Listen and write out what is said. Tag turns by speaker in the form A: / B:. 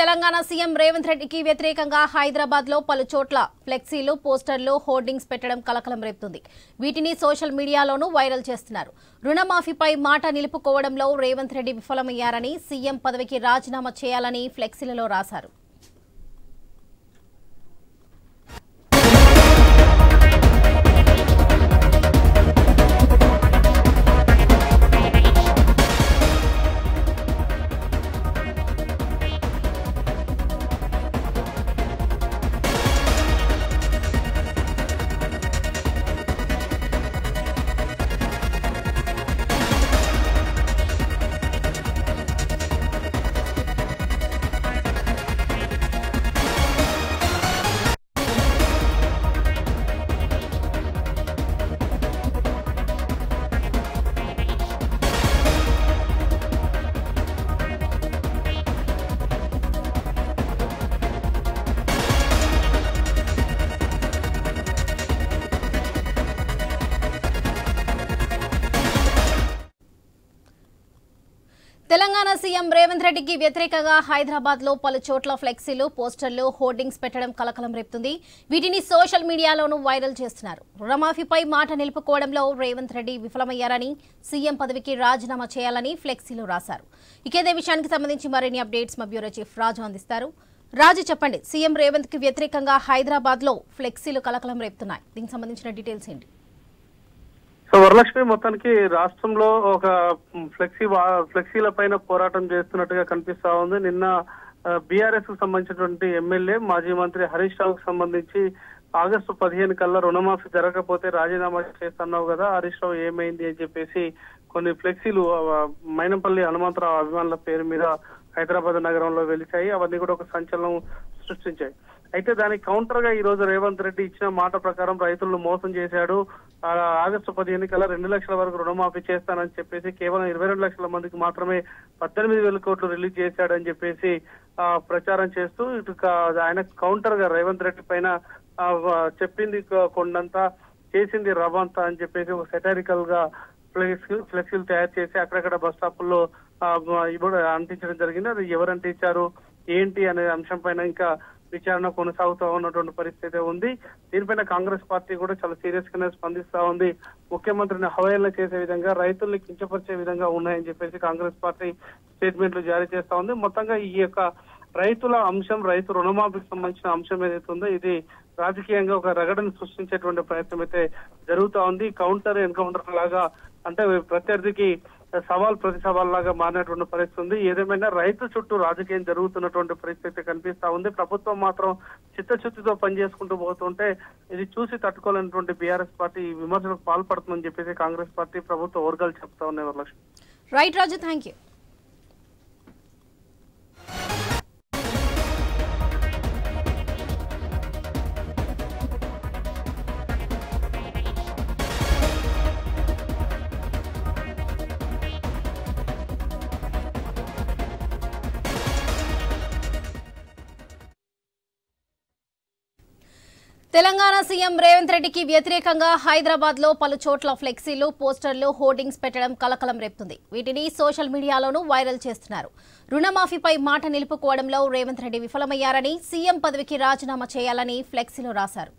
A: Telangana CM Revanth రెడ్డికి వ్యతిరేకంగా హైదరాబాద్ లో పలు చోట్ల ఫ్లెక్సీలు, పోస్టర్లు, హోర్డింగ్స్ పెట్టడం కలకలం రేపుతుంది. వీటిని సోషల్ మీడియాలోనూ వైరల్ చేస్తున్నారు. రుణమాఫీపై మాట నిలుపుకోవడంలో రేవంత్ రెడ్డి విఫలమయ్యారని, సీఎం పదవికి రాజీనామా చేయాలని ఫ్లెక్సీలలో రాశారు. తెలంగాణ సీఎం రేవంత్ రెడ్డికి వ్యతిరేకంగా హైదరాబాద్ లో పలు చోట్ల ఫ్లెక్సీలు, పోస్టర్లు, హోర్డింగ్స్ పెట్టడం కలకలం రేపుతుంది. వీటిని సోషల్ మీడియాలోనూ వైరల్ చేస్తున్నారు. రుణమాఫీపై మాట నిలుపుకోవడంలో రేవంత్ రెడ్డి విఫలమయ్యారని, సీఎం పదవికి రాజీనామా చేయాలని ఫ్లెక్సీలో రాశారు. ఇదే విషయానికి సంబంధించి మరిన్ని అప్డేట్స్ మా బ్యూరో చీఫ్ రాజు అందిస్తారు. రాజు, చెప్పండి, సీఎం రేవంత్ కి వ్యతిరేకంగా హైదరాబాద్ లో ఫ్లెక్సీలు కలకలం రేపుతున్నాయి. దీనికి సంబంధించిన డీటెయిల్స్ ఏంటి?
B: సో వరలక్ష్మి, మొత్తానికి రాష్ట్రంలో ఒక ఫ్లెక్సీల పైన పోరాటం చేస్తున్నట్టుగా కనిపిస్తా ఉంది. నిన్న బీఆర్ఎస్ కు సంబంధించినటువంటి ఎమ్మెల్యే, మాజీ మంత్రి హరీష్ రావుకు సంబంధించి ఆగస్టు 15 కల్లా రుణమాఫీ జరగకపోతే రాజీనామా చేస్తున్నావు కదా, హరీష్ రావు ఏమైంది అని చెప్పేసి కొన్ని ఫ్లెక్సీలు మైనంపల్లి హనుమంతరావు అభిమానుల పేరు మీద హైదరాబాద్ నగరంలో వెలిచాయి. అవన్నీ కూడా ఒక సంచలనం సృష్టించాయి. అయితే దానికి కౌంటర్ గా ఈ రోజు రేవంత్ రెడ్డి ఇచ్చిన మాట ప్రకారం రైతులను మోసం చేశాడు, ఆగస్టు 15 కల్లా 2 లక్షల వరకు రుణమాఫీ చేస్తానని చెప్పేసి కేవలం 22 లక్షల మందికి మాత్రమే 18,000 కోట్లు రిలీజ్ చేశాడని చెప్పేసి ప్రచారం చేస్తూ ఇటు ఆయన కౌంటర్ గా రేవంత్ రెడ్డి పైన చెప్పింది కొండంతా చేసింది రవంతా అని చెప్పేసి ఒక సెటారికల్ గా ఫ్లెక్సీలు తయారు చేసి అక్కడక్కడ బస్ స్టాపుల్లో అంటించడం జరిగింది. అది ఎవరు అంటించారు, ఏంటి అనే అంశం పైన ఇంకా విచారణ కొనసాగుతూ ఉన్నటువంటి పరిస్థితి ఉంది. దీనిపైన కాంగ్రెస్ పార్టీ కూడా చాలా సీరియస్ గానే స్పందిస్తా ఉంది. ముఖ్యమంత్రిని హవేళన చేసే విధంగా, రైతుల్ని కించపరిచే విధంగా ఉన్నాయని చెప్పేసి కాంగ్రెస్ పార్టీ స్టేట్మెంట్లు జారీ చేస్తా ఉంది. మొత్తంగా ఈ యొక్క రైతుల అంశం, రైతు రుణమాఫీకి సంబంధించిన అంశం ఏదైతే ఉందో ఇది రాజకీయంగా ఒక రగడను సృష్టించేటువంటి ప్రయత్నం అయితే జరుగుతా ఉంది. కౌంటర్ ఎన్కౌంటర్ లాగా, అంటే ప్రత్యర్థికి సవాల్ ప్రతి సవాల్ లాగా మారినటువంటి పరిస్థితి ఉంది. ఏదేమైనా రైతు చుట్టూ రాజకీయం జరుగుతున్నటువంటి పరిస్థితి కనిపిస్తా ఉంది. ప్రభుత్వం మాత్రం చిత్తశుద్ధితో పనిచేసుకుంటూ పోతుంటే ఇది చూసి తట్టుకోలేనటువంటి బీఆర్ఎస్ పార్టీ విమర్శలకు పాల్పడుతుందని చెప్పేసి కాంగ్రెస్ పార్టీ ప్రభుత్వ వర్గాలు చెప్తా ఉన్నాయి. Varalakshmi.
A: Right Raju, thank you. Telangana CM Revanth రెడ్డికి వ్యతిరేకంగా హైదరాబాద్ లో పలు చోట్ల ఫ్లెక్సీలు, పోస్టర్లు, హోర్డింగ్స్ పెట్టడం కలకలం రేపుతుంది. వీటిని సోషల్ మీడియాలోనూ వైరల్ చేస్తున్నారు. రుణమాఫీపై మాట నిలుపుకోవడంలో రేవంత్ రెడ్డి విఫలమయ్యారని, సీఎం పదవికి రాజీనామా చేయాలని ఫ్లెక్సీలో రాశారు.